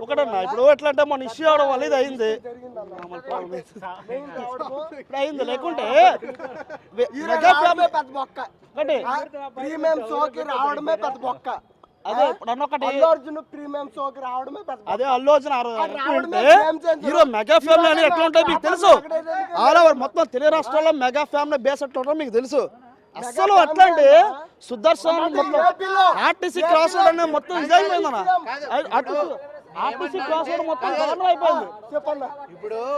ఒకటన్నా ఇప్పుడు ఎట్లా అంటే మన ఇష్యూ అవడం వల్ల ఇది అయింది ఇప్పుడు అయింది లేకుంటే అదే అదే Allu Arjun hero mega family అని ఎట్లా ఉంటుంది మీకు తెలుసు. ఆల్ ఓవర్ మొత్తం తెలుగు రాష్ట్రాల్లో మెగా ఫ్యామిలీ బేస్ ఎట్లా ఉంటుందో మీకు తెలుసు. అసలు అట్లా అంటే సుదర్శన్ మొత్తం ఆర్టీసీ క్రాస్ రోడ్ అనేది మొత్తం ఇదైపోయిందన్న. ఆర్టీసీ క్రాస్ రోడ్ మొత్తం గవర్నర్ అయిపోయింది.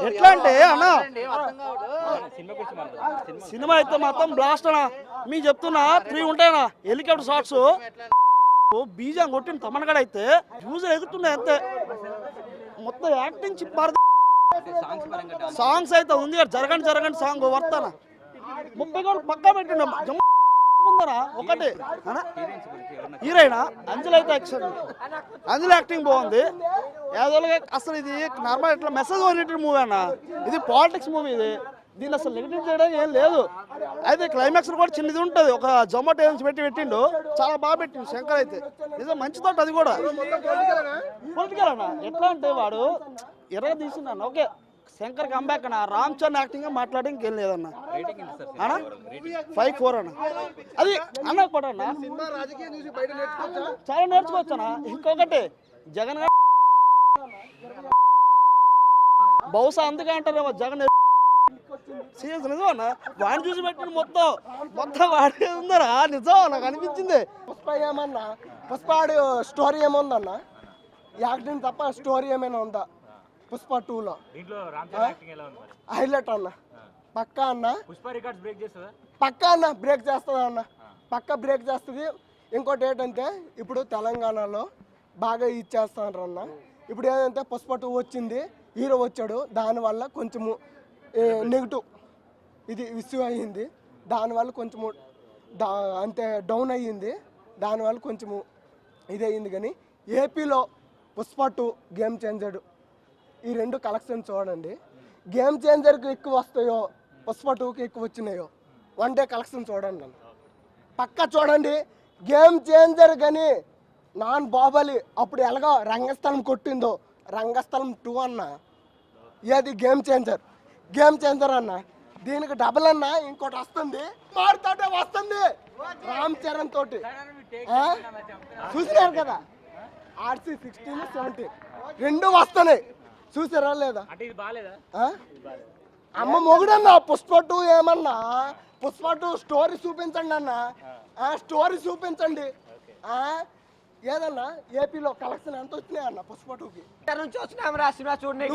ఎట్లా అంటే అన్న సినిమా అయితే మొత్తం బ్లాస్ట్ అన్న. మీకు చెప్తున్నా 3 ఉంటాయన్నా హెలికాప్టర్ షాట్స్. బీజం కొట్టిన తమనగడ అయితే యూజర్ ఎదుగుతున్నాయి అంతే. మొత్తం యాక్టింగ్ చిప్పారు. సాంగ్స్ అయితే ఉంది జరగండి జరగండి సాంగ్ వర్తాన 30 కూడా పక్కా పెట్టిండు. ఉందరా ఒకటి హీరోయిన్ అంజలి అయితే యాక్షన్ అంజలి యాక్టింగ్ బాగుంది. యాదోలుగా అసలు ఇది నార్మల్ ఇట్లా మెసేజ్ ఓరియంటెడ్ మూవీ అన్న. ఇది పాలిటిక్స్ మూవీ. దీన్ని అసలు నెగిటివ్ చేయడానికి ఏం లేదు. అయితే క్లైమాక్స్ కూడా చిన్నది ఉంటుంది. ఒక జొమాటో ఏజెన్సీ పెట్టిండు చాలా బాగా పెట్టిండు శంకర్ అయితే. నిజం మంచి తోట అది కూడా పొలిటికల్ అన్న. ఎట్లా అంటే వాడు ఎర్రగా తీసిందన్న. ఓకే శంకర్ కంబ్యాక్ అన్న. రామ్ చరణ్ యాక్టింగ్ మాట్లాడి ఇంకేం లేదన్న. 5-4 అన్న. అది అన్న కూడా అన్న చాలా నేర్చుకోవచ్చు అన్న. ఇంకొకటి జగన్ బహుశా అందుకే అంటారేమో జగన్ సీరియస్ నిజం అన్న. వాడిని చూసి పెట్టిన మొత్తం వాడే ఉందరా నిజం నాకు అనిపించింది. పుష్ప ఏమన్నా పుష్పాడు స్టోరీ ఏముందన్న యాక్టింగ్ తప్ప స్టోరీ ఏమైనా ఉందా? పుష్ప 2లో హైలైట్ అన్న. పక్కా అన్న పక్కా అన్న బ్రేక్ చేస్తుంది అన్న. పక్కా బ్రేక్ చేస్తుంది. ఇంకోటి ఏంటంటే ఇప్పుడు తెలంగాణలో బాగా ఇచ్చేస్తున్నారు అన్న. ఇప్పుడు ఏంటంటే పుష్ప 2 వచ్చింది, హీరో వచ్చాడు, దానివల్ల కొంచెము నెగిటివ్ ఇది ఇష్యూ అయ్యింది. దానివల్ల కొంచెము అంతే డౌన్ అయ్యింది. దానివల్ల కొంచెము ఇది అయ్యింది. కానీ ఏపీలో పుష్ప 2 గేమ్ చేంజర్. ఈ 2 కలెక్షన్ చూడండి. గేమ్ చేంజర్కి ఎక్కువ వస్తాయో పుష్ప 2కి ఎక్కువ వచ్చినాయో 1 డే కలెక్షన్ చూడండి అన్న. పక్కా చూడండి. గేమ్ చేంజర్ కానీ నాన్ బాహుబలి అప్పుడు ఎలాగో రంగస్థలం కొట్టిందో రంగస్థలం 2 అన్న. ఏది గేమ్ చేంజర్ అన్న. దీనికి డబుల్ అన్న. ఇంకోటి వస్తుంది మారుతోటే వస్తుంది రామ్ చరణ్ తోటి. చూసినారు కదా ఆర్సీ 16, 17 2 వస్తున్నాయి. చూసారా లేదా? అమ్మ మొగుడన్నా పుష్ప 2 ఏమన్నా పుష్ప 2 స్టోరీ చూపించండి అన్న. స్టోరీ చూపించండి. ఏదన్నా ఏపీలో కలెక్షన్ ఎంత వచ్చినాయి అన్న పుష్ప 2కి? నుంచి వచ్చినాం రా సినిమా చూడండి.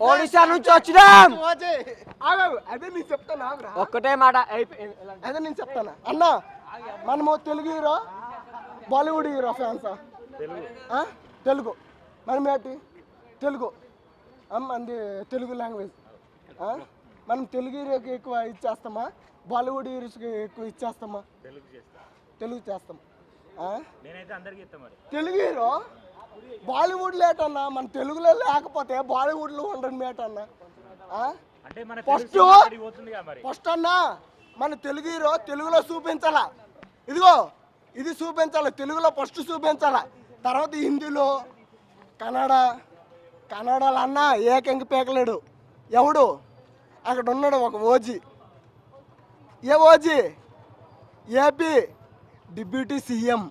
ఒడిశా నుంచి వచ్చినాం. అదే నేను చెప్తాను ఒక్కటే మాట. అదే నేను చెప్తాను అన్న. మనము తెలుగు హీరో బాలీవుడ్ హీరో ఫ్యాన్సా? తెలుగు మనం ఏంటి తెలుగు అంది తెలుగు లాంగ్వేజ్. మనం తెలుగు హీరోకి ఎక్కువ ఇచ్చేస్తామా బాలీవుడ్ హీరోస్కి ఎక్కువ ఇచ్చేస్తామా? తెలుగు చేస్తాం. తెలుగు హీరో బాలీవుడ్ లేట్ అన్న. మన తెలుగులో లేకపోతే బాలీవుడ్లో ఉండడం మేట్ అన్న. ఫస్ట్ అన్న మన తెలుగు హీరో తెలుగులో చూపించాలా. ఇదిగో ఇది చూపించాలి తెలుగులో ఫస్ట్ చూపించాలా. తర్వాత హిందీలో కన్నడలో అన్న ఏకంగా పేకలేడు ఎవడు. అక్కడ ఉన్నాడు ఒక ఓజీ. ఏ ఓజీ? AP deputy CM